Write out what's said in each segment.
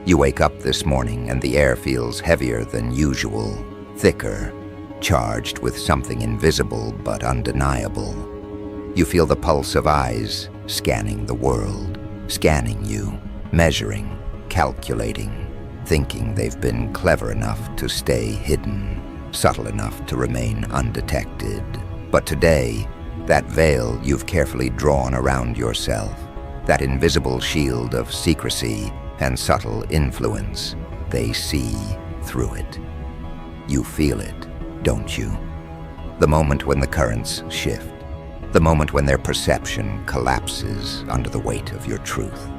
You wake up this morning and the air feels heavier than usual, thicker, charged with something invisible but undeniable. You feel the pulse of eyes scanning the world, scanning you, measuring, calculating, thinking they've been clever enough to stay hidden, subtle enough to remain undetected. But today, that veil you've carefully drawn around yourself, that invisible shield of secrecy and subtle influence, they see through it. You feel it, don't you? The moment when the currents shift, the moment when their perception collapses under the weight of your truth.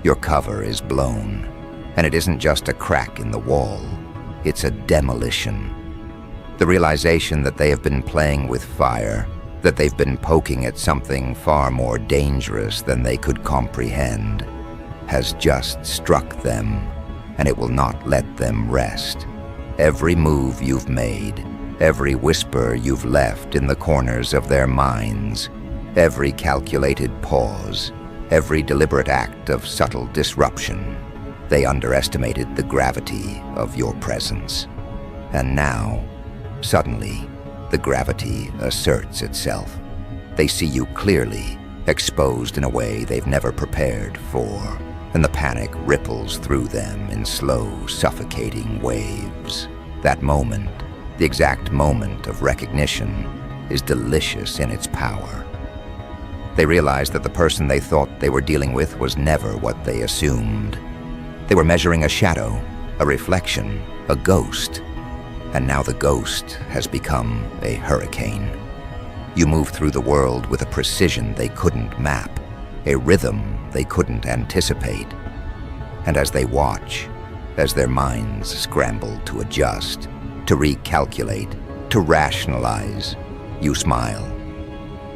Your cover is blown, and it isn't just a crack in the wall, it's a demolition. The realization that they have been playing with fire, that they've been poking at something far more dangerous than they could comprehend, has just struck them, and it will not let them rest. Every move you've made, every whisper you've left in the corners of their minds, every calculated pause, every deliberate act of subtle disruption, they underestimated the gravity of your presence. And now, suddenly, the gravity asserts itself. They see you clearly, exposed in a way they've never prepared for, and the panic ripples through them in slow, suffocating waves. That moment, the exact moment of recognition, is delicious in its power. They realize that the person they thought they were dealing with was never what they assumed. They were measuring a shadow, a reflection, a ghost. And now the ghost has become a hurricane. You move through the world with a precision they couldn't map, a rhythm they couldn't anticipate. And as they watch, as their minds scramble to adjust, to recalculate, to rationalize, you smile.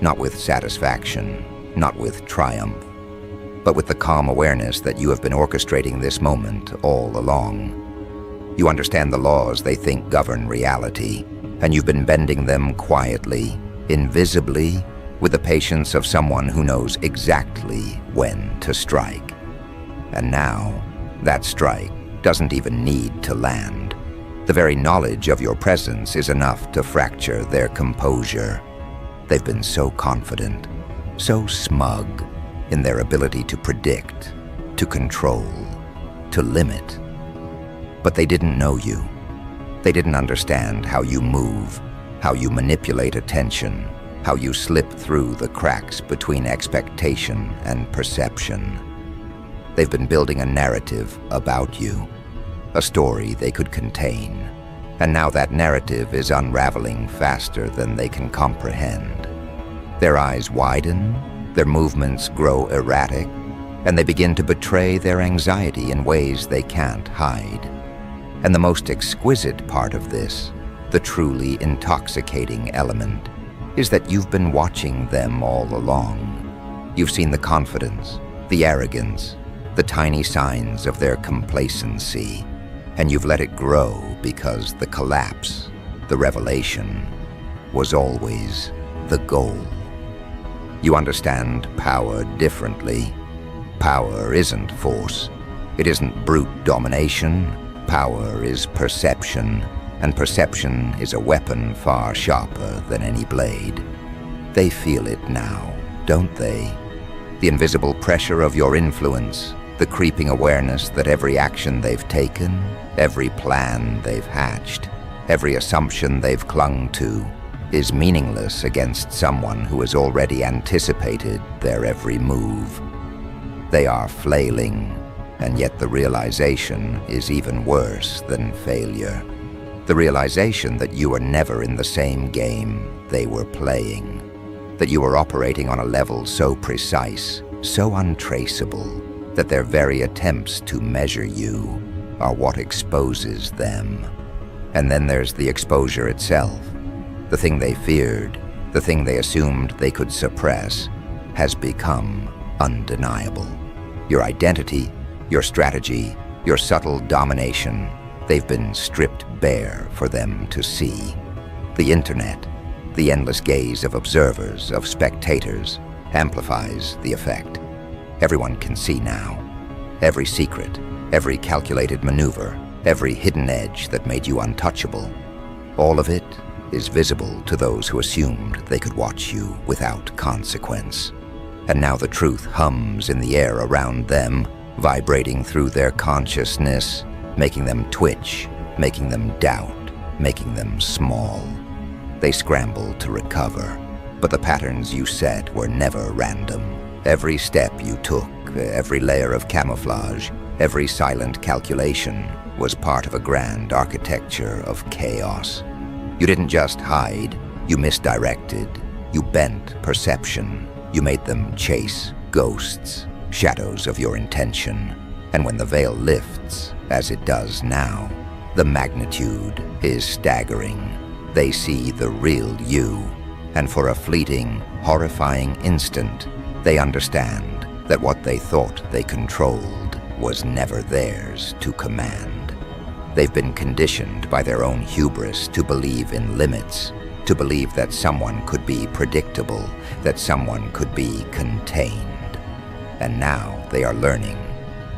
Not with satisfaction, not with triumph, but with the calm awareness that you have been orchestrating this moment all along. You understand the laws they think govern reality, and you've been bending them quietly, invisibly, with the patience of someone who knows exactly when to strike. And now, that strike doesn't even need to land. The very knowledge of your presence is enough to fracture their composure. They've been so confident, so smug in their ability to predict, to control, to limit. But they didn't know you. They didn't understand how you move, how you manipulate attention, how you slip through the cracks between expectation and perception. They've been building a narrative about you, a story they could contain, and now that narrative is unraveling faster than they can comprehend. Their eyes widen, their movements grow erratic, and they begin to betray their anxiety in ways they can't hide. And the most exquisite part of this, the truly intoxicating element, is that you've been watching them all along. You've seen the confidence, the arrogance, the tiny signs of their complacency, and you've let it grow because the collapse, the revelation, was always the goal. You understand power differently. Power isn't force. It isn't brute domination. Power is perception, and perception is a weapon far sharper than any blade. They feel it now, don't they? The invisible pressure of your influence, the creeping awareness that every action they've taken, every plan they've hatched, every assumption they've clung to, is meaningless against someone who has already anticipated their every move. They are flailing, and yet the realization is even worse than failure. The realization that you are never in the same game they were playing, that you are operating on a level so precise, so untraceable, that their very attempts to measure you are what exposes them. And then there's the exposure itself. The thing they feared, the thing they assumed they could suppress, has become undeniable. Your identity, your strategy, your subtle domination, they've been stripped bare for them to see. The internet, the endless gaze of observers, of spectators, amplifies the effect. Everyone can see now. Every secret, every calculated maneuver, every hidden edge that made you untouchable. All of it is visible to those who assumed they could watch you without consequence. And now the truth hums in the air around them, vibrating through their consciousness, making them twitch, making them doubt, making them small. They scramble to recover, but the patterns you set were never random. Every step you took, every layer of camouflage, every silent calculation was part of a grand architecture of chaos. You didn't just hide, you misdirected, you bent perception, you made them chase ghosts, shadows of your intention. And when the veil lifts, as it does now, the magnitude is staggering. They see the real you, and for a fleeting, horrifying instant, they understand that what they thought they controlled was never theirs to command. They've been conditioned by their own hubris to believe in limits, to believe that someone could be predictable, that someone could be contained. And now they are learning,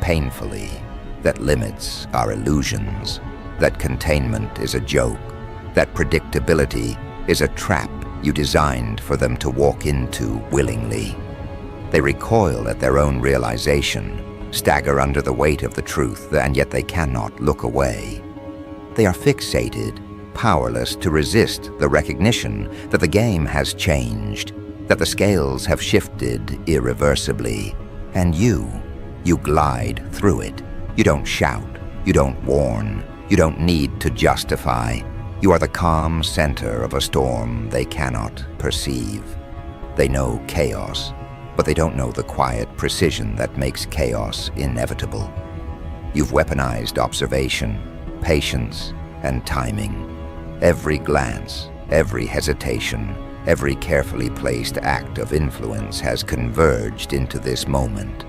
painfully, that limits are illusions, that containment is a joke, that predictability is a trap you designed for them to walk into willingly. They recoil at their own realization, stagger under the weight of the truth, and yet they cannot look away. They are fixated, powerless to resist the recognition that the game has changed, that the scales have shifted irreversibly, and you glide through it. You don't shout, you don't warn, you don't need to justify. You are the calm center of a storm they cannot perceive. They know chaos, but they don't know the quiet precision that makes chaos inevitable. You've weaponized observation, patience, and timing. Every glance, every hesitation, every carefully placed act of influence has converged into this moment,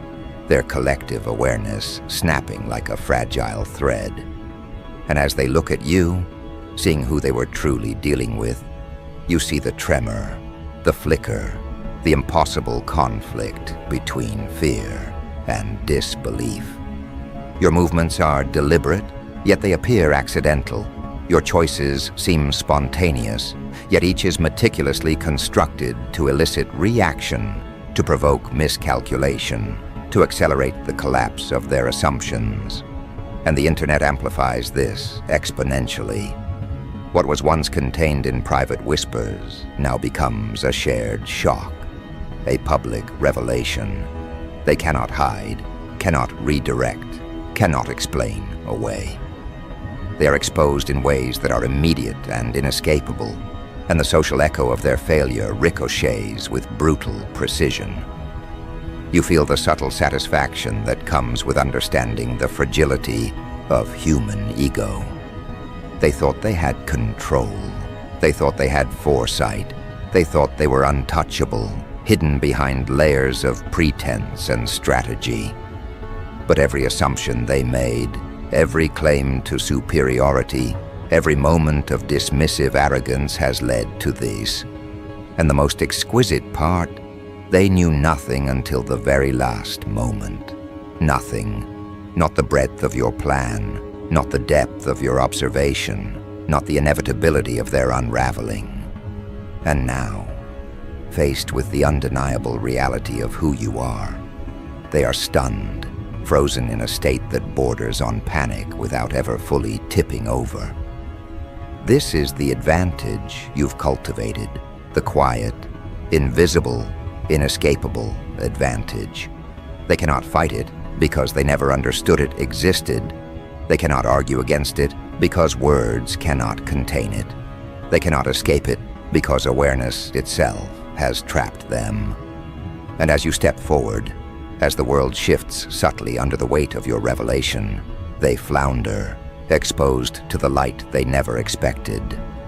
their collective awareness snapping like a fragile thread. And as they look at you, seeing who they were truly dealing with, you see the tremor, the flicker, the impossible conflict between fear and disbelief. Your movements are deliberate, yet they appear accidental. Your choices seem spontaneous, yet each is meticulously constructed to elicit reaction, to provoke miscalculation, to accelerate the collapse of their assumptions. And the internet amplifies this exponentially. What was once contained in private whispers now becomes a shared shock, a public revelation. They cannot hide, cannot redirect, cannot explain away. They are exposed in ways that are immediate and inescapable, and the social echo of their failure ricochets with brutal precision. You feel the subtle satisfaction that comes with understanding the fragility of human ego. They thought they had control. They thought they had foresight. They thought they were untouchable, hidden behind layers of pretense and strategy. But every assumption they made, every claim to superiority, every moment of dismissive arrogance has led to this. And the most exquisite part, they knew nothing until the very last moment. Nothing. Not the breadth of your plan, not the depth of your observation, not the inevitability of their unraveling. And now, faced with the undeniable reality of who you are, they are stunned, frozen in a state that borders on panic without ever fully tipping over. This is the advantage you've cultivated, the quiet, invisible, inescapable advantage. They cannot fight it because they never understood it existed. They cannot argue against it because words cannot contain it. They cannot escape it because awareness itself has trapped them. And as you step forward, as the world shifts subtly under the weight of your revelation, they flounder, exposed to the light they never expected,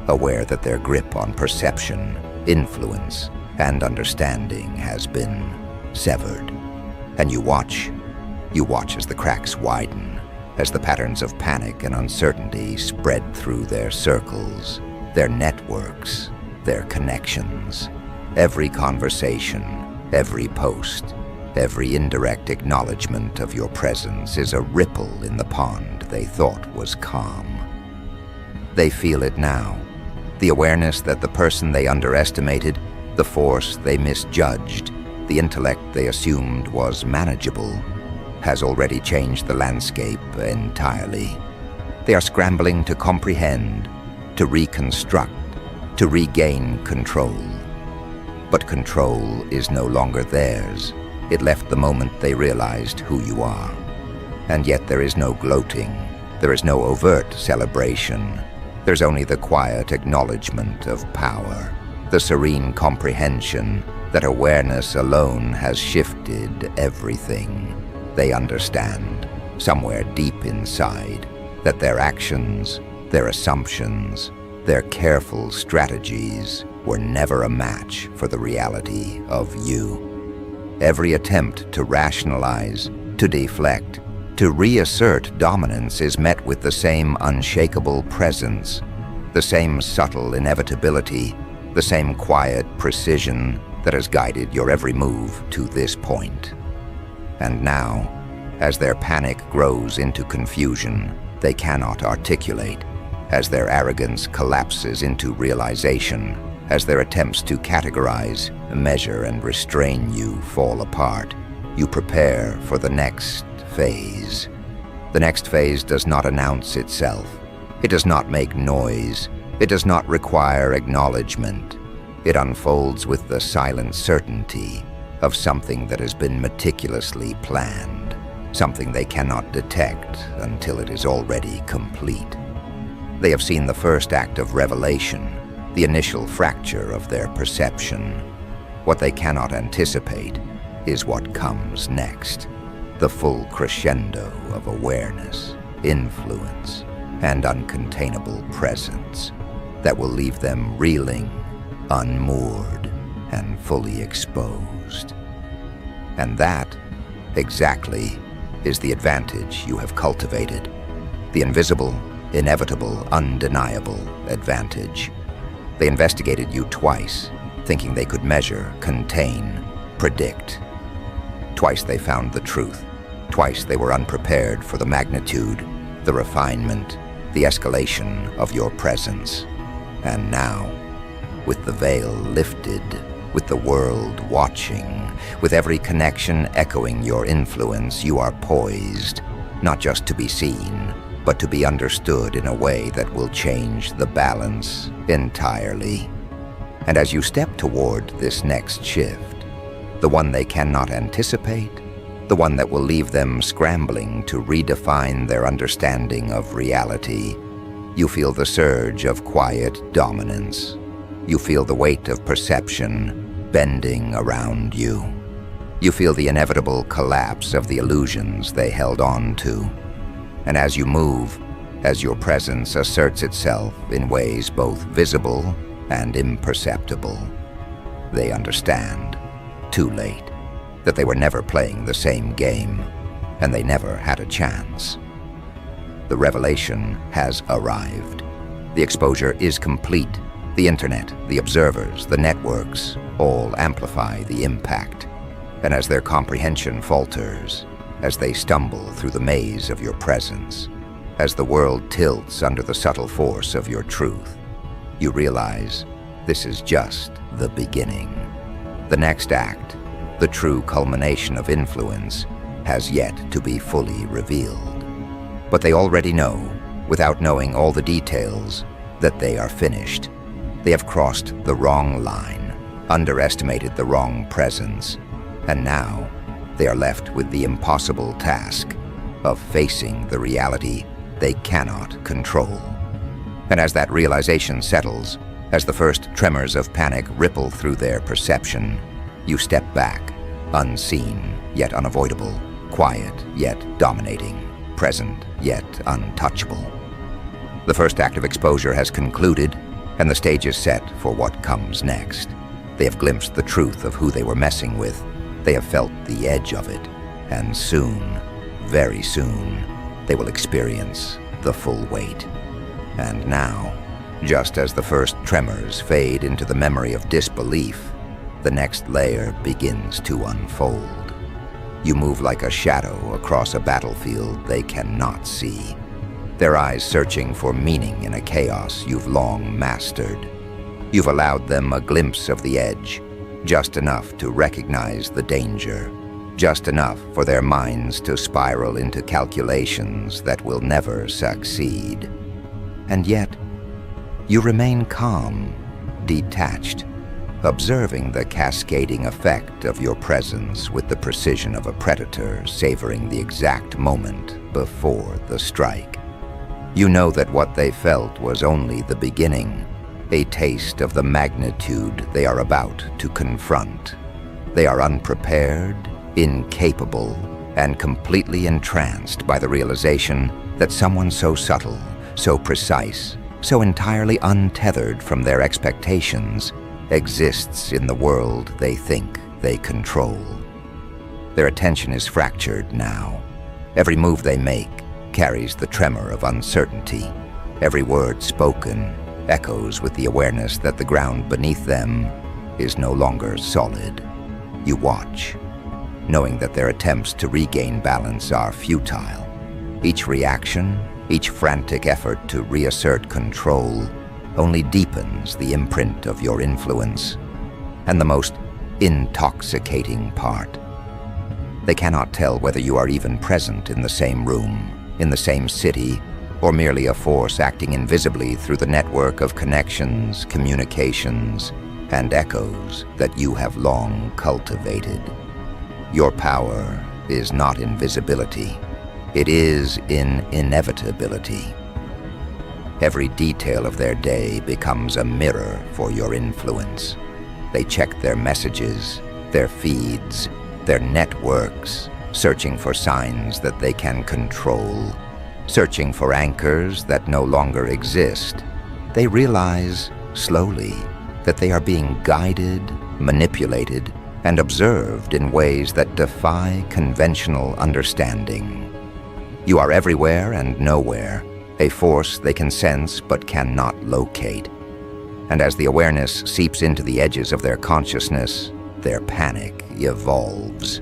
aware that their grip on perception, influence, and understanding has been severed. And you watch as the cracks widen, as the patterns of panic and uncertainty spread through their circles, their networks, their connections. Every conversation, every post, Every indirect acknowledgement of your presence is a ripple in the pond they thought was calm. They feel it now, the awareness that the person they underestimated, the force they misjudged, the intellect they assumed was manageable, has already changed the landscape entirely. They are scrambling to comprehend, to reconstruct, to regain control. But control is no longer theirs. It left the moment they realized who you are. And yet there is no gloating. There is no overt celebration. There's only the quiet acknowledgement of power, the serene comprehension that awareness alone has shifted everything. They understand, somewhere deep inside, that their actions, their assumptions, their careful strategies were never a match for the reality of you. Every attempt to rationalize, to deflect, to reassert dominance is met with the same unshakable presence, the same subtle inevitability, the same quiet precision that has guided your every move to this point. And now, as their panic grows into confusion they cannot articulate, as their arrogance collapses into realization, as their attempts to categorize, measure, and restrain you fall apart, you prepare for the next phase. The next phase does not announce itself. It does not make noise. It does not require acknowledgement. It unfolds with the silent certainty of something that has been meticulously planned, something they cannot detect until it is already complete. They have seen the first act of revelation, the initial fracture of their perception. What they cannot anticipate is what comes next, the full crescendo of awareness, influence, and uncontainable presence that will leave them reeling, unmoored, and fully exposed. And that, exactly, is the advantage you have cultivated. The invisible, inevitable, undeniable advantage. They investigated you twice, thinking they could measure, contain, predict. Twice they found the truth. Twice they were unprepared for the magnitude, the refinement, the escalation of your presence. And now, with the veil lifted, with the world watching, with every connection echoing your influence, you are poised, not just to be seen, but to be understood in a way that will change the balance entirely. And as you step toward this next shift, the one they cannot anticipate, the one that will leave them scrambling to redefine their understanding of reality, you feel the surge of quiet dominance. You feel the weight of perception bending around you. You feel the inevitable collapse of the illusions they held on to. And as you move, as your presence asserts itself in ways both visible and imperceptible, they understand, too late, that they were never playing the same game, and they never had a chance. The revelation has arrived. The exposure is complete. The internet, the observers, the networks, all amplify the impact. And as their comprehension falters, as they stumble through the maze of your presence, as the world tilts under the subtle force of your truth, you realize this is just the beginning. The next act, the true culmination of influence, has yet to be fully revealed. But they already know, without knowing all the details, that they are finished. They have crossed the wrong line, underestimated the wrong presence, and now they are left with the impossible task of facing the reality they cannot control. And as that realization settles, as the first tremors of panic ripple through their perception, you step back, unseen yet unavoidable, quiet yet dominating, present yet untouchable. The first act of exposure has concluded, and the stage is set for what comes next. They have glimpsed the truth of who they were messing with. They have felt the edge of it, and soon, very soon, they will experience the full weight. And now, just as the first tremors fade into the memory of disbelief, the next layer begins to unfold. You move like a shadow across a battlefield they cannot see, their eyes searching for meaning in a chaos you've long mastered. You've allowed them a glimpse of the edge, just enough to recognize the danger, just enough for their minds to spiral into calculations that will never succeed. And yet, you remain calm, detached, observing the cascading effect of your presence with the precision of a predator savoring the exact moment before the strike. You know that what they felt was only the beginning, a taste of the magnitude they are about to confront. They are unprepared, incapable, and completely entranced by the realization that someone so subtle, so precise, so entirely untethered from their expectations exists in the world they think they control. Their attention is fractured now. Every move they make carries the tremor of uncertainty. Every word spoken echoes with the awareness that the ground beneath them is no longer solid. You watch, knowing that their attempts to regain balance are futile. Each reaction, each frantic effort to reassert control only deepens the imprint of your influence. And the most intoxicating part, they cannot tell whether you are even present in the same room, in the same city, or merely a force acting invisibly through the network of connections, communications, and echoes that you have long cultivated. Your power is not in visibility. It is in inevitability. Every detail of their day becomes a mirror for your influence. They check their messages, their feeds, their networks, searching for signs that they can control, searching for anchors that no longer exist. They realize, slowly, that they are being guided, manipulated, and observed in ways that defy conventional understanding. You are everywhere and nowhere, a force they can sense but cannot locate. And as the awareness seeps into the edges of their consciousness, their panic evolves.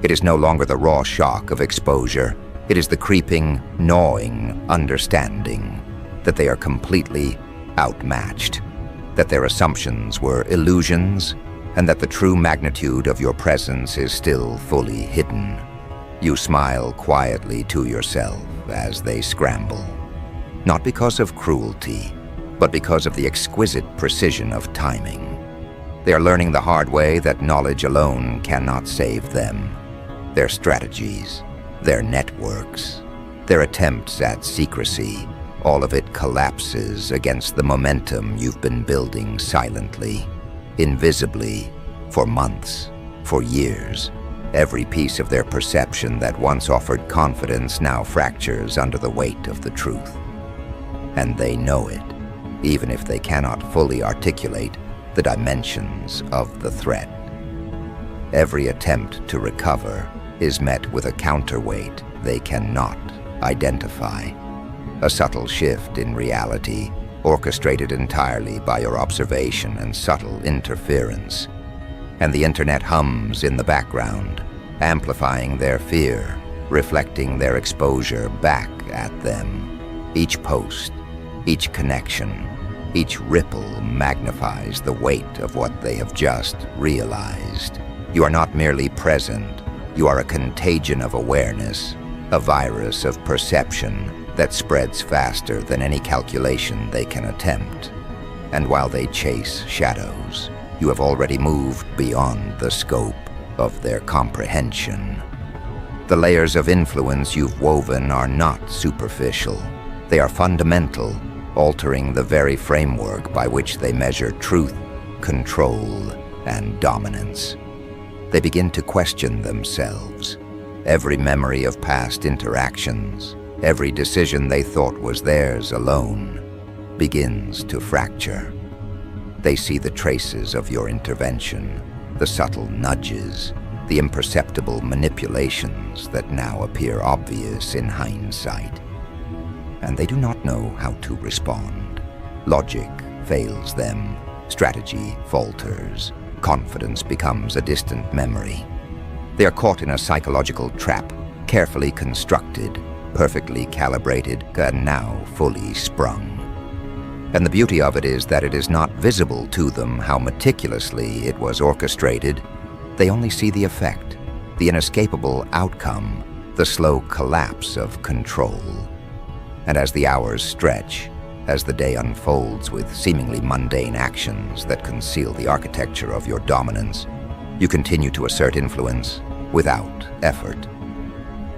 It is no longer the raw shock of exposure. It is the creeping, gnawing understanding that they are completely outmatched, that their assumptions were illusions, and that the true magnitude of your presence is still fully hidden. You smile quietly to yourself as they scramble, not because of cruelty, but because of the exquisite precision of timing. They are learning the hard way that knowledge alone cannot save them. Their strategies, their networks, their attempts at secrecy, all of it collapses against the momentum you've been building silently, invisibly, for months, for years. Every piece of their perception that once offered confidence now fractures under the weight of the truth. And they know it, even if they cannot fully articulate the dimensions of the threat. Every attempt to recover is met with a counterweight they cannot identify. A subtle shift in reality, orchestrated entirely by your observation and subtle interference. And the internet hums in the background, amplifying their fear, reflecting their exposure back at them. Each post, each connection, each ripple magnifies the weight of what they have just realized. You are not merely present, you are a contagion of awareness, a virus of perception that spreads faster than any calculation they can attempt. And while they chase shadows, you have already moved beyond the scope of their comprehension. The layers of influence you've woven are not superficial. They are fundamental, altering the very framework by which they measure truth, control, and dominance. They begin to question themselves. Every memory of past interactions, every decision they thought was theirs alone, begins to fracture. They see the traces of your intervention, the subtle nudges, the imperceptible manipulations that now appear obvious in hindsight. And they do not know how to respond. Logic fails them, strategy falters, confidence becomes a distant memory. They are caught in a psychological trap, carefully constructed, perfectly calibrated, and now fully sprung. And the beauty of it is that it is not visible to them how meticulously it was orchestrated. They only see the effect, the inescapable outcome, the slow collapse of control. And as the hours stretch, as the day unfolds with seemingly mundane actions that conceal the architecture of your dominance, you continue to assert influence without effort.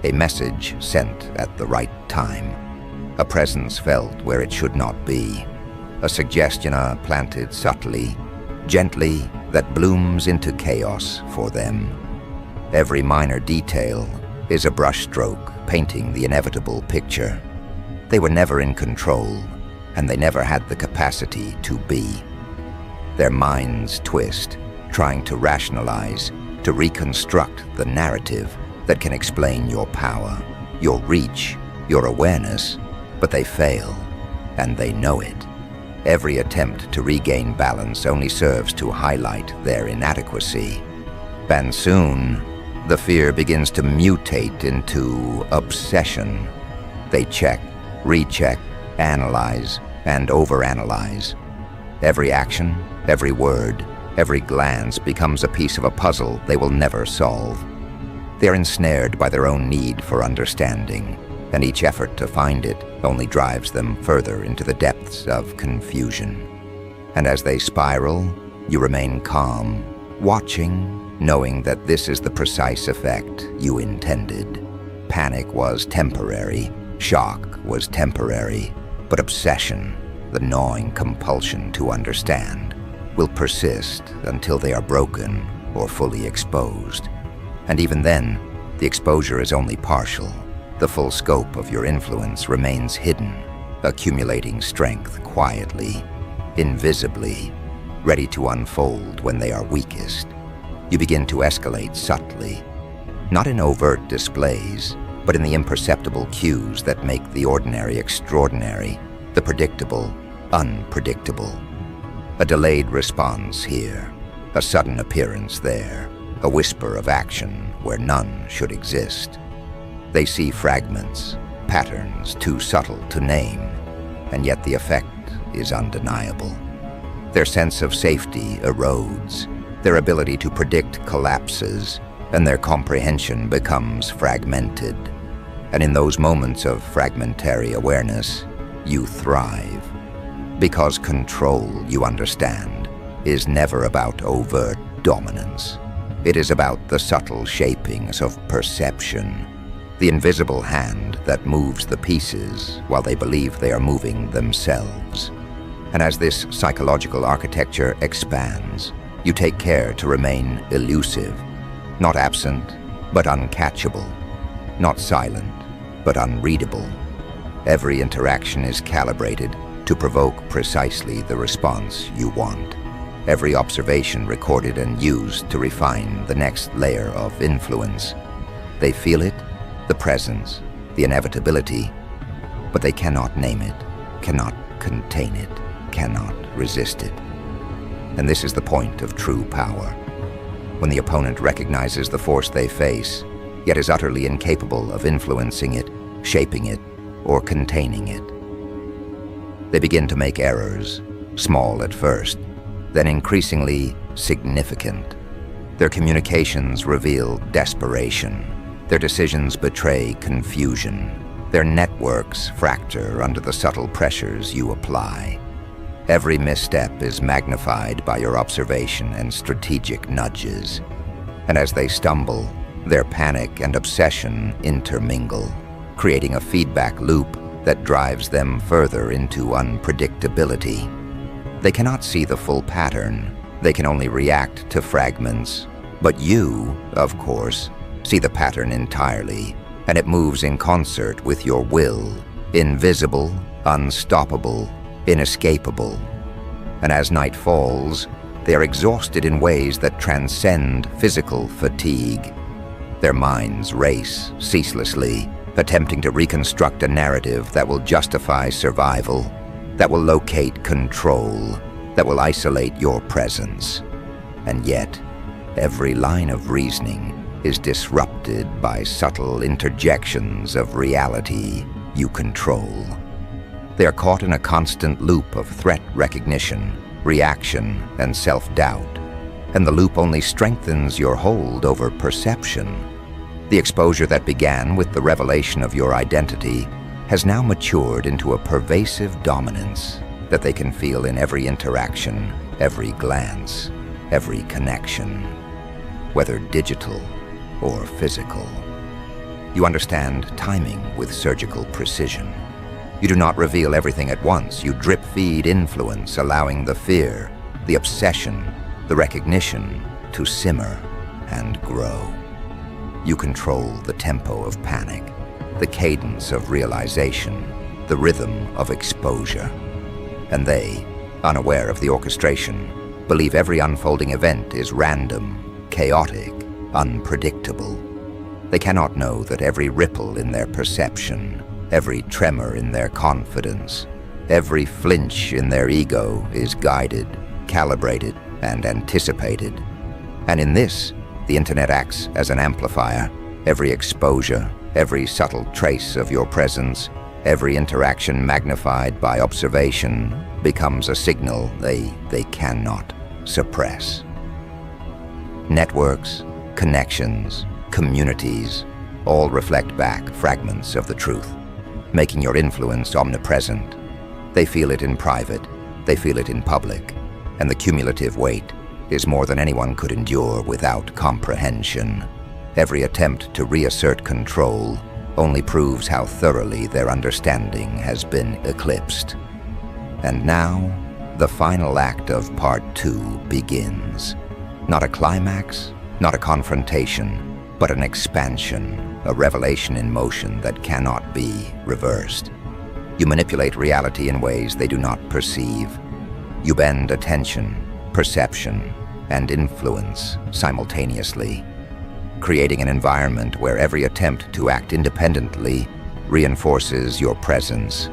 A message sent at the right time, a presence felt where it should not be, a suggestion planted subtly, gently, that blooms into chaos for them. Every minor detail is a brushstroke painting the inevitable picture. They were never in control, and they never had the capacity to be. Their minds twist, trying to rationalize, to reconstruct the narrative that can explain your power, your reach, your awareness, but they fail, and they know it. Every attempt to regain balance only serves to highlight their inadequacy. And soon, the fear begins to mutate into obsession. They check, recheck, analyze, and overanalyze. Every action, every word, every glance becomes a piece of a puzzle they will never solve. They are ensnared by their own need for understanding, and each effort to find it only drives them further into the depths of confusion. And as they spiral, you remain calm, watching, knowing that this is the precise effect you intended. Panic was temporary, shock was temporary, but obsession, the gnawing compulsion to understand, will persist until they are broken or fully exposed. And even then, the exposure is only partial. The full scope of your influence remains hidden, accumulating strength quietly, invisibly, ready to unfold when they are weakest. You begin to escalate subtly, not in overt displays, but in the imperceptible cues that make the ordinary extraordinary, the predictable unpredictable. A delayed response here, a sudden appearance there, a whisper of action where none should exist. They see fragments, patterns too subtle to name, and yet the effect is undeniable. Their sense of safety erodes, their ability to predict collapses, and their comprehension becomes fragmented. And in those moments of fragmentary awareness, you thrive. Because control, you understand, is never about overt dominance. It is about the subtle shapings of perception, the invisible hand that moves the pieces while they believe they are moving themselves. And as this psychological architecture expands, you take care to remain elusive, not absent, but uncatchable, not silent, but unreadable. Every interaction is calibrated to provoke precisely the response you want. Every observation recorded and used to refine the next layer of influence. They feel it, the presence, the inevitability, but they cannot name it, cannot contain it, cannot resist it. And this is the point of true power. When the opponent recognizes the force they face, yet is utterly incapable of influencing it, shaping it, or containing it. They begin to make errors, small at first, then increasingly significant. Their communications reveal desperation. Their decisions betray confusion. Their networks fracture under the subtle pressures you apply. Every misstep is magnified by your observation and strategic nudges. And as they stumble, their panic and obsession intermingle, creating a feedback loop that drives them further into unpredictability. They cannot see the full pattern. They can only react to fragments. But you, of course, see the pattern entirely, and it moves in concert with your will, invisible, unstoppable, inescapable. And as night falls, they are exhausted in ways that transcend physical fatigue. Their minds race ceaselessly, attempting to reconstruct a narrative that will justify survival, that will locate control, that will isolate your presence. And yet, every line of reasoning, is disrupted by subtle interjections of reality you control. They are caught in a constant loop of threat recognition, reaction, and self-doubt, and the loop only strengthens your hold over perception. The exposure that began with the revelation of your identity has now matured into a pervasive dominance that they can feel in every interaction, every glance, every connection, whether digital or physical. You understand timing with surgical precision. You do not reveal everything at once. You drip-feed influence, allowing the fear, the obsession, the recognition to simmer and grow. You control the tempo of panic, the cadence of realization, the rhythm of exposure. And they, unaware of the orchestration, believe every unfolding event is random, chaotic, unpredictable. They cannot know that every ripple in their perception, every tremor in their confidence, every flinch in their ego is guided, calibrated, and anticipated. And in this, the internet acts as an amplifier. Every exposure, every subtle trace of your presence, every interaction magnified by observation becomes a signal they cannot suppress. Networks, connections, communities all reflect back fragments of the truth, making your influence omnipresent. They feel it in private, they feel it in public, and the cumulative weight is more than anyone could endure without comprehension. Every attempt to reassert control only proves how thoroughly their understanding has been eclipsed. And now, the final act of Part 2 begins. Not a climax, not a confrontation, but an expansion, a revelation in motion that cannot be reversed. You manipulate reality in ways they do not perceive. You bend attention, perception, and influence simultaneously, creating an environment where every attempt to act independently reinforces your presence.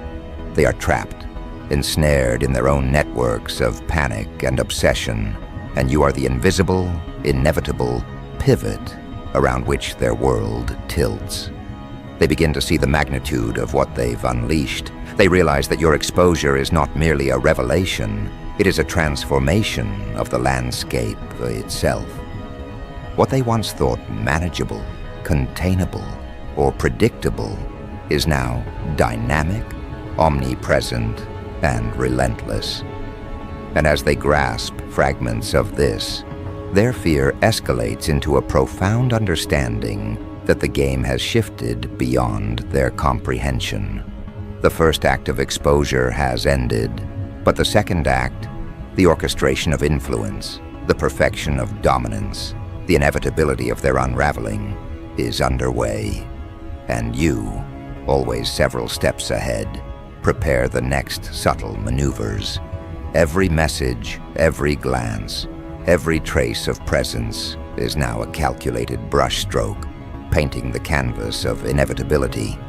They are trapped, ensnared in their own networks of panic and obsession, and you are the invisible, inevitable pivot around which their world tilts. They begin to see the magnitude of what they've unleashed. They realize that your exposure is not merely a revelation, it is a transformation of the landscape itself. What they once thought manageable, containable, or predictable is now dynamic, omnipresent, and relentless. And as they grasp fragments of this, their fear escalates into a profound understanding that the game has shifted beyond their comprehension. The first act of exposure has ended, but the second act, the orchestration of influence, the perfection of dominance, the inevitability of their unraveling, is underway. And you, always several steps ahead, prepare the next subtle maneuvers. Every message, every glance, every trace of presence is now a calculated brushstroke, painting the canvas of inevitability.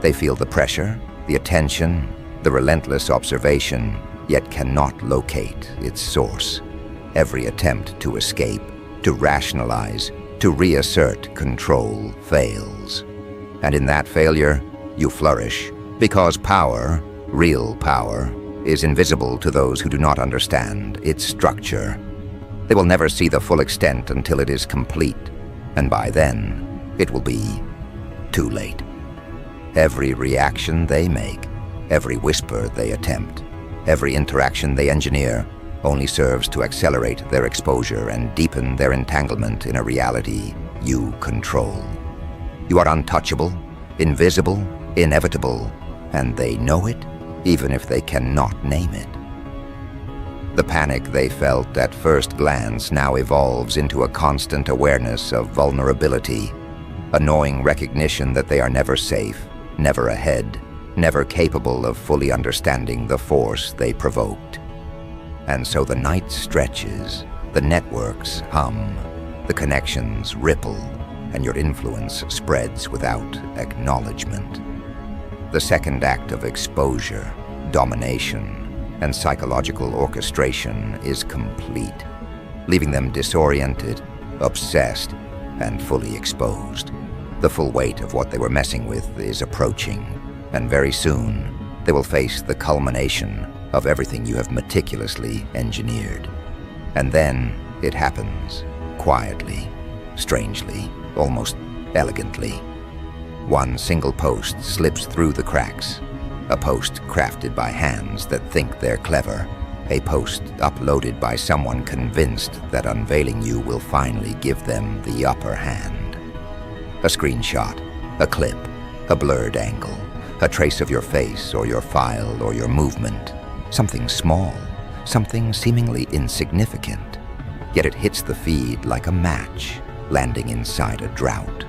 They feel the pressure, the attention, the relentless observation, yet cannot locate its source. Every attempt to escape, to rationalize, to reassert control fails. And in that failure, you flourish, because power, real power, is invisible to those who do not understand its structure. They will never see the full extent until it is complete, and by then, it will be too late. Every reaction they make, every whisper they attempt, every interaction they engineer only serves to accelerate their exposure and deepen their entanglement in a reality you control. You are untouchable, invisible, inevitable, and they know it even if they cannot name it. The panic they felt at first glance now evolves into a constant awareness of vulnerability, a gnawing recognition that they are never safe, never ahead, never capable of fully understanding the force they provoked. And so the night stretches, the networks hum, the connections ripple, and your influence spreads without acknowledgement. The second act of exposure, domination, and psychological orchestration is complete, leaving them disoriented, obsessed, and fully exposed. The full weight of what they were messing with is approaching, and very soon they will face the culmination of everything you have meticulously engineered. And then it happens, quietly, strangely, almost elegantly. One single post slips through the cracks, a post crafted by hands that think they're clever, a post uploaded by someone convinced that unveiling you will finally give them the upper hand. A screenshot, a clip, a blurred angle, a trace of your face or your file or your movement, something small, something seemingly insignificant, yet it hits the feed like a match landing inside a drought.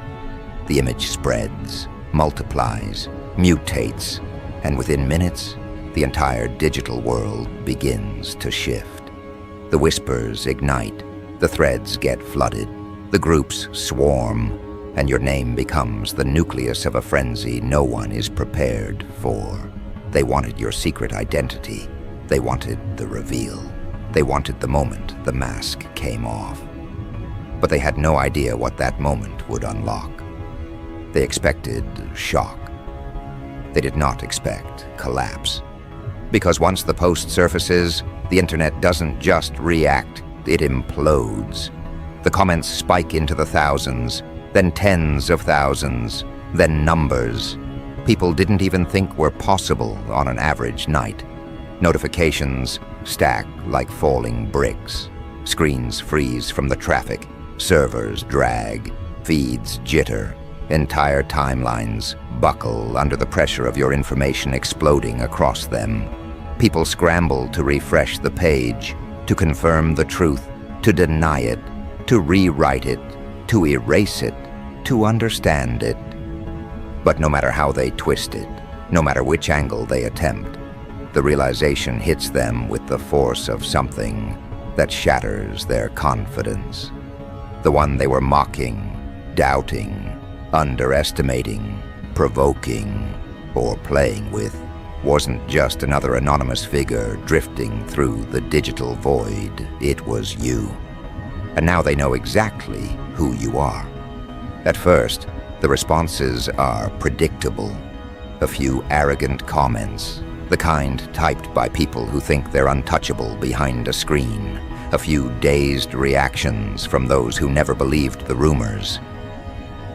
The image spreads, multiplies, mutates, and within minutes, the entire digital world begins to shift. The whispers ignite, the threads get flooded, the groups swarm, and your name becomes the nucleus of a frenzy no one is prepared for. They wanted your secret identity. They wanted the reveal. They wanted the moment the mask came off. But they had no idea what that moment would unlock. They expected shock. They did not expect collapse. Because once the post surfaces, the internet doesn't just react, it implodes. The comments spike into the thousands, then tens of thousands, then numbers. People didn't even think were possible on an average night. Notifications stack like falling bricks. Screens freeze from the traffic. Servers drag. Feeds jitter. Entire timelines buckle under the pressure of your information exploding across them. People scramble to refresh the page, to confirm the truth, to deny it, to rewrite it, to erase it, to understand it. But no matter how they twist it, no matter which angle they attempt, the realization hits them with the force of something that shatters their confidence. The one they were mocking, doubting, underestimating, provoking, or playing with wasn't just another anonymous figure drifting through the digital void. It was you. And now they know exactly who you are. At first, the responses are predictable. A few arrogant comments, the kind typed by people who think they're untouchable behind a screen. A few dazed reactions from those who never believed the rumors.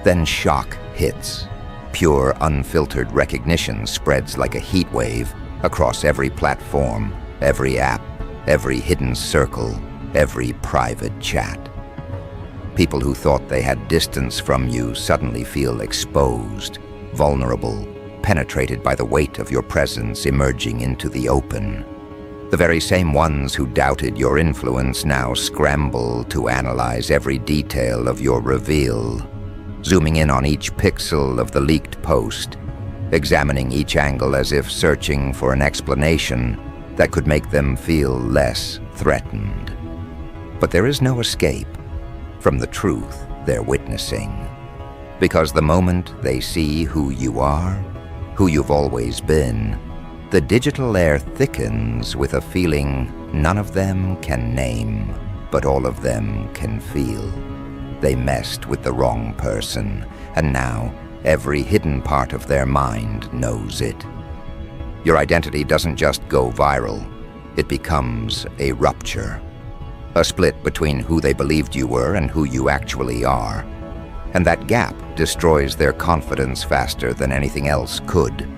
Then shock hits. Pure, unfiltered recognition spreads like a heat wave across every platform, every app, every hidden circle, every private chat. People who thought they had distance from you suddenly feel exposed, vulnerable, penetrated by the weight of your presence emerging into the open. The very same ones who doubted your influence now scramble to analyze every detail of your reveal, zooming in on each pixel of the leaked post, examining each angle as if searching for an explanation that could make them feel less threatened. But there is no escape from the truth they're witnessing, because the moment they see who you are, who you've always been, the digital air thickens with a feeling none of them can name, but all of them can feel. They messed with the wrong person, and now every hidden part of their mind knows it. Your identity doesn't just go viral, it becomes a rupture. A split between who they believed you were and who you actually are. And that gap destroys their confidence faster than anything else could.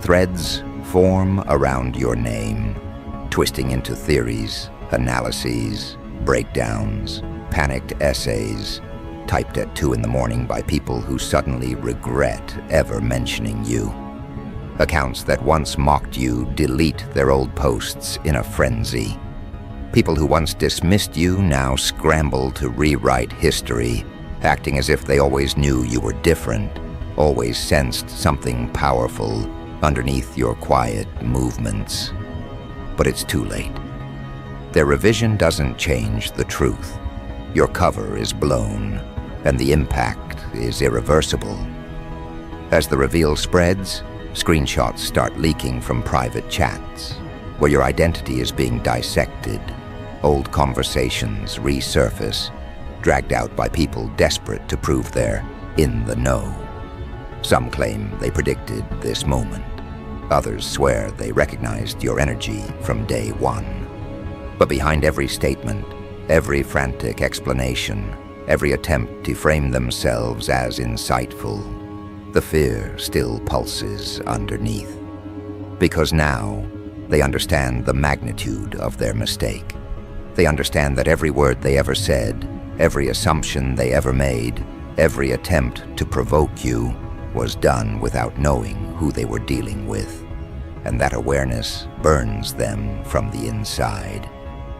Threads form around your name, twisting into theories, analyses, breakdowns, panicked essays, typed at 2 a.m. by people who suddenly regret ever mentioning you. Accounts that once mocked you delete their old posts in a frenzy. People who once dismissed you now scramble to rewrite history, acting as if they always knew you were different, always sensed something powerful underneath your quiet movements. But it's too late. Their revision doesn't change the truth. Your cover is blown, and the impact is irreversible. As the reveal spreads, screenshots start leaking from private chats, where your identity is being dissected. Old conversations resurface, dragged out by people desperate to prove they're in the know. Some claim they predicted this moment. Others swear they recognized your energy from day one. But behind every statement, every frantic explanation, every attempt to frame themselves as insightful, the fear still pulses underneath. Because now, they understand the magnitude of their mistake. They understand that every word they ever said, every assumption they ever made, every attempt to provoke you was done without knowing who they were dealing with. And that awareness burns them from the inside.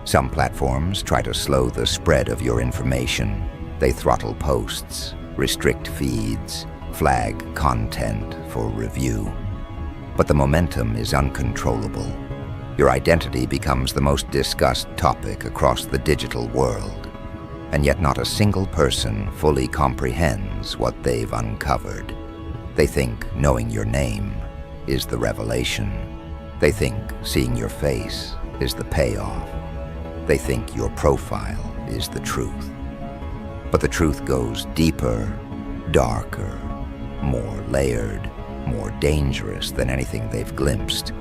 Some platforms try to slow the spread of your information. They throttle posts, restrict feeds, flag content for review. But the momentum is uncontrollable. Your identity becomes the most discussed topic across the digital world. And yet not a single person fully comprehends what they've uncovered. They think knowing your name is the revelation. They think seeing your face is the payoff. They think your profile is the truth. But the truth goes deeper, darker, more layered, more dangerous than anything they've glimpsed.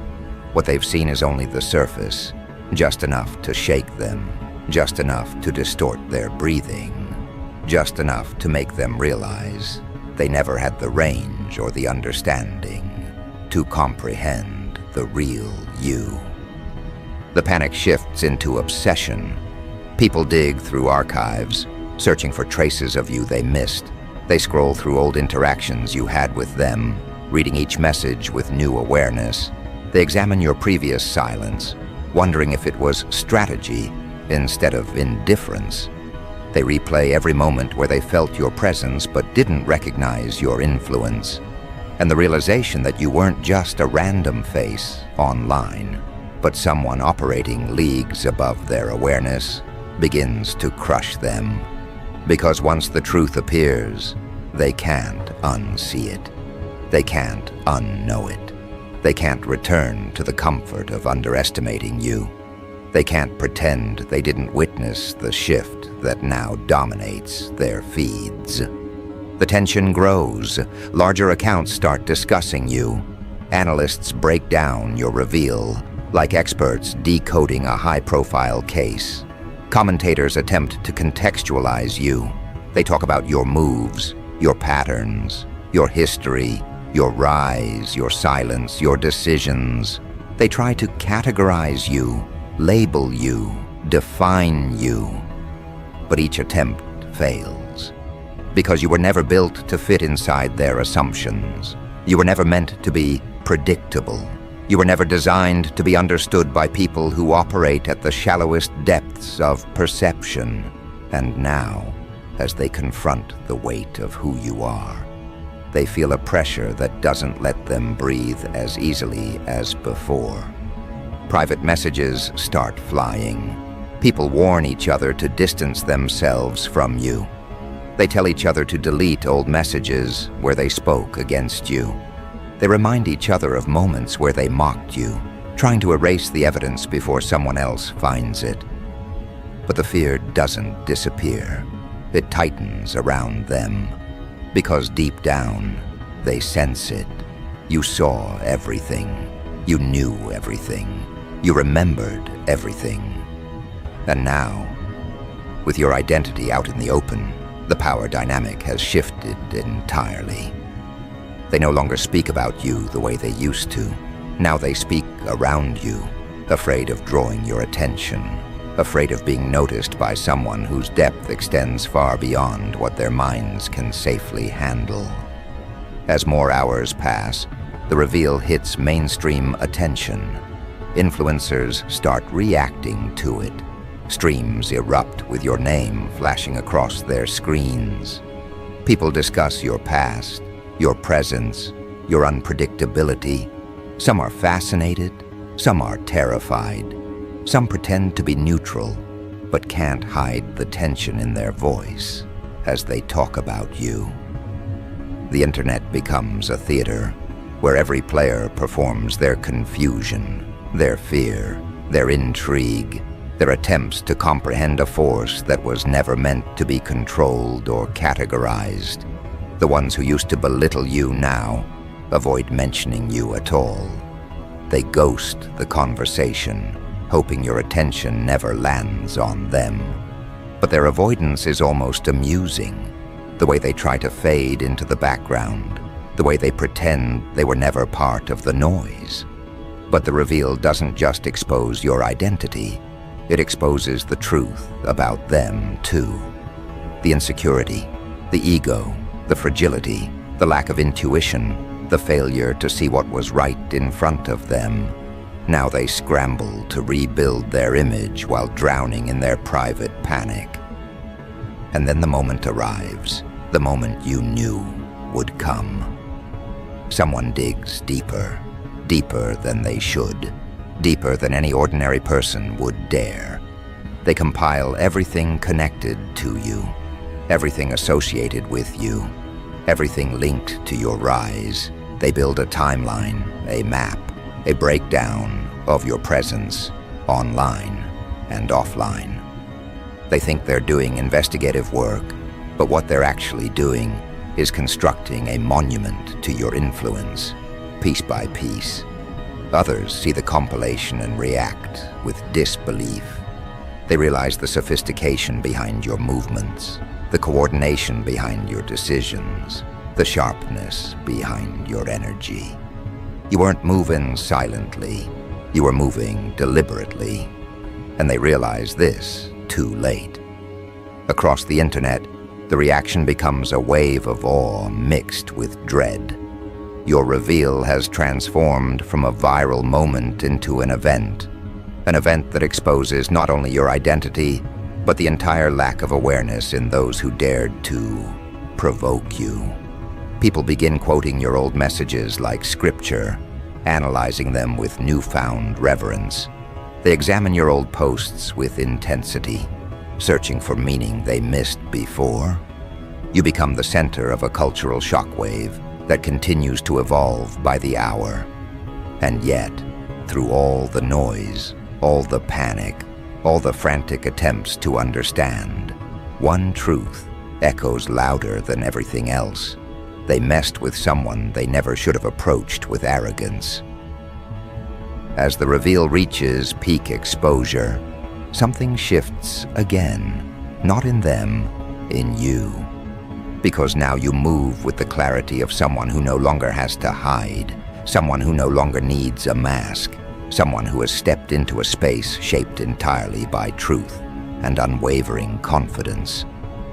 What they've seen is only the surface, just enough to shake them, just enough to distort their breathing, just enough to make them realize they never had the range or the understanding to comprehend the real you. The panic shifts into obsession. People dig through archives, searching for traces of you they missed. They scroll through old interactions you had with them, reading each message with new awareness. They examine your previous silence, wondering if it was strategy instead of indifference. They replay every moment where they felt your presence but didn't recognize your influence. And the realization that you weren't just a random face online, but someone operating leagues above their awareness, begins to crush them. Because once the truth appears, they can't unsee it. They can't unknow it. They can't return to the comfort of underestimating you. They can't pretend they didn't witness the shift that now dominates their feeds. The tension grows. Larger accounts start discussing you. Analysts break down your reveal, like experts decoding a high-profile case. Commentators attempt to contextualize you. They talk about your moves, your patterns, your history, your rise, your silence, your decisions. They try to categorize you, label you, define you. But each attempt fails. Because you were never built to fit inside their assumptions. You were never meant to be predictable. You were never designed to be understood by people who operate at the shallowest depths of perception. And now, as they confront the weight of who you are, they feel a pressure that doesn't let them breathe as easily as before. Private messages start flying. People warn each other to distance themselves from you. They tell each other to delete old messages where they spoke against you. They remind each other of moments where they mocked you, trying to erase the evidence before someone else finds it. But the fear doesn't disappear. It tightens around them. Because deep down, they sense it. You saw everything. You knew everything. You remembered everything. And now, with your identity out in the open, the power dynamic has shifted entirely. They no longer speak about you the way they used to. Now they speak around you, afraid of drawing your attention, afraid of being noticed by someone whose depth extends far beyond what their minds can safely handle. As more hours pass, the reveal hits mainstream attention. Influencers start reacting to it. Streams erupt with your name flashing across their screens. People discuss your past, your presence, your unpredictability. Some are fascinated, some are terrified. Some pretend to be neutral, but can't hide the tension in their voice as they talk about you. The internet becomes a theater where every player performs their confusion, their fear, their intrigue, Their attempts to comprehend a force that was never meant to be controlled or categorized. The ones who used to belittle you now avoid mentioning you at all. They ghost the conversation, hoping your attention never lands on them. But their avoidance is almost amusing. The way they try to fade into the background, the way they pretend they were never part of the noise. But the reveal doesn't just expose your identity, it exposes the truth about them too. The insecurity, the ego, the fragility, the lack of intuition, the failure to see what was right in front of them. Now they scramble to rebuild their image while drowning in their private panic. And then the moment arrives, the moment you knew would come. Someone digs deeper, deeper than they should, deeper than any ordinary person would dare. They compile everything connected to you, everything associated with you, everything linked to your rise. They build a timeline, a map, a breakdown of your presence, online and offline. They think they're doing investigative work, but what they're actually doing is constructing a monument to your influence, piece by piece. Others see the compilation and react with disbelief. They realize the sophistication behind your movements, the coordination behind your decisions, the sharpness behind your energy. You weren't moving silently, you were moving deliberately. And they realize this too late. Across the internet, the reaction becomes a wave of awe mixed with dread. Your reveal has transformed from a viral moment into an event that exposes not only your identity, but the entire lack of awareness in those who dared to provoke you. People begin quoting your old messages like scripture, analyzing them with newfound reverence. They examine your old posts with intensity, searching for meaning they missed before. You become the center of a cultural shockwave that continues to evolve by the hour. And yet, through all the noise, all the panic, all the frantic attempts to understand, one truth echoes louder than everything else. They messed with someone they never should have approached with arrogance. As the reveal reaches peak exposure, something shifts again, not in them, in you. Because now you move with the clarity of someone who no longer has to hide, someone who no longer needs a mask, someone who has stepped into a space shaped entirely by truth and unwavering confidence.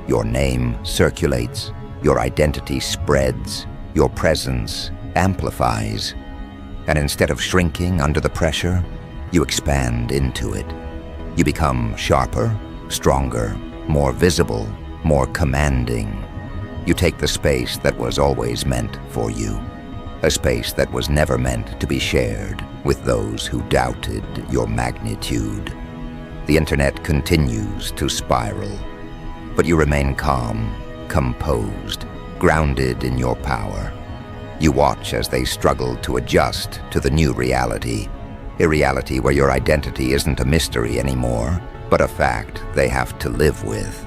Your name circulates, your identity spreads, your presence amplifies. And instead of shrinking under the pressure, you expand into it. You become sharper, stronger, more visible, more commanding. You take the space that was always meant for you, a space that was never meant to be shared with those who doubted your magnitude. The internet continues to spiral, but you remain calm, composed, grounded in your power. You watch as they struggle to adjust to the new reality, a reality where your identity isn't a mystery anymore, but a fact they have to live with,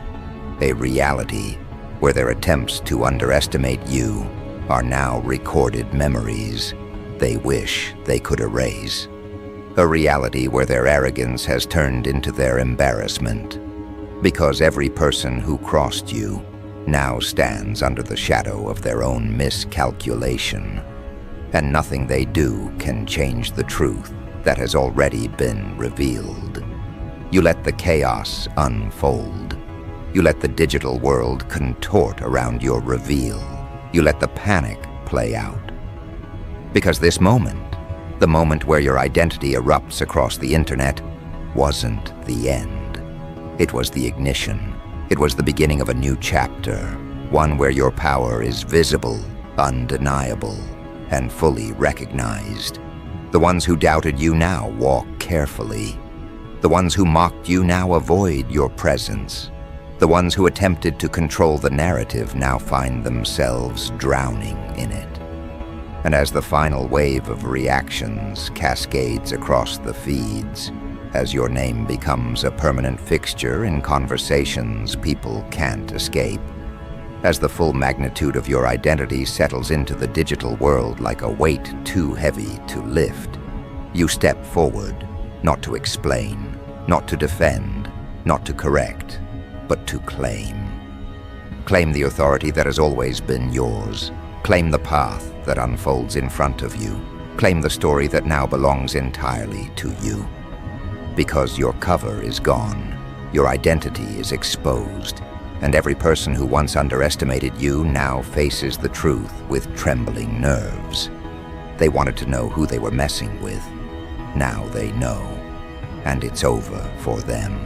a reality where their attempts to underestimate you are now recorded memories they wish they could erase. A reality where their arrogance has turned into their embarrassment, because every person who crossed you now stands under the shadow of their own miscalculation, and nothing they do can change the truth that has already been revealed. You let the chaos unfold. You let the digital world contort around your reveal. You let the panic play out. Because this moment, the moment where your identity erupts across the internet, wasn't the end. It was the ignition. It was the beginning of a new chapter, one where your power is visible, undeniable, and fully recognized. The ones who doubted you now walk carefully. The ones who mocked you now avoid your presence. The ones who attempted to control the narrative now find themselves drowning in it. And as the final wave of reactions cascades across the feeds, as your name becomes a permanent fixture in conversations people can't escape. As the full magnitude of your identity settles into the digital world like a weight too heavy to lift, you step forward, not to explain, not to defend, not to correct, but to claim. Claim the authority that has always been yours. Claim the path that unfolds in front of you. Claim the story that now belongs entirely to you. Because your cover is gone, your identity is exposed, and every person who once underestimated you now faces the truth with trembling nerves. They wanted to know who they were messing with. Now they know, and it's over for them.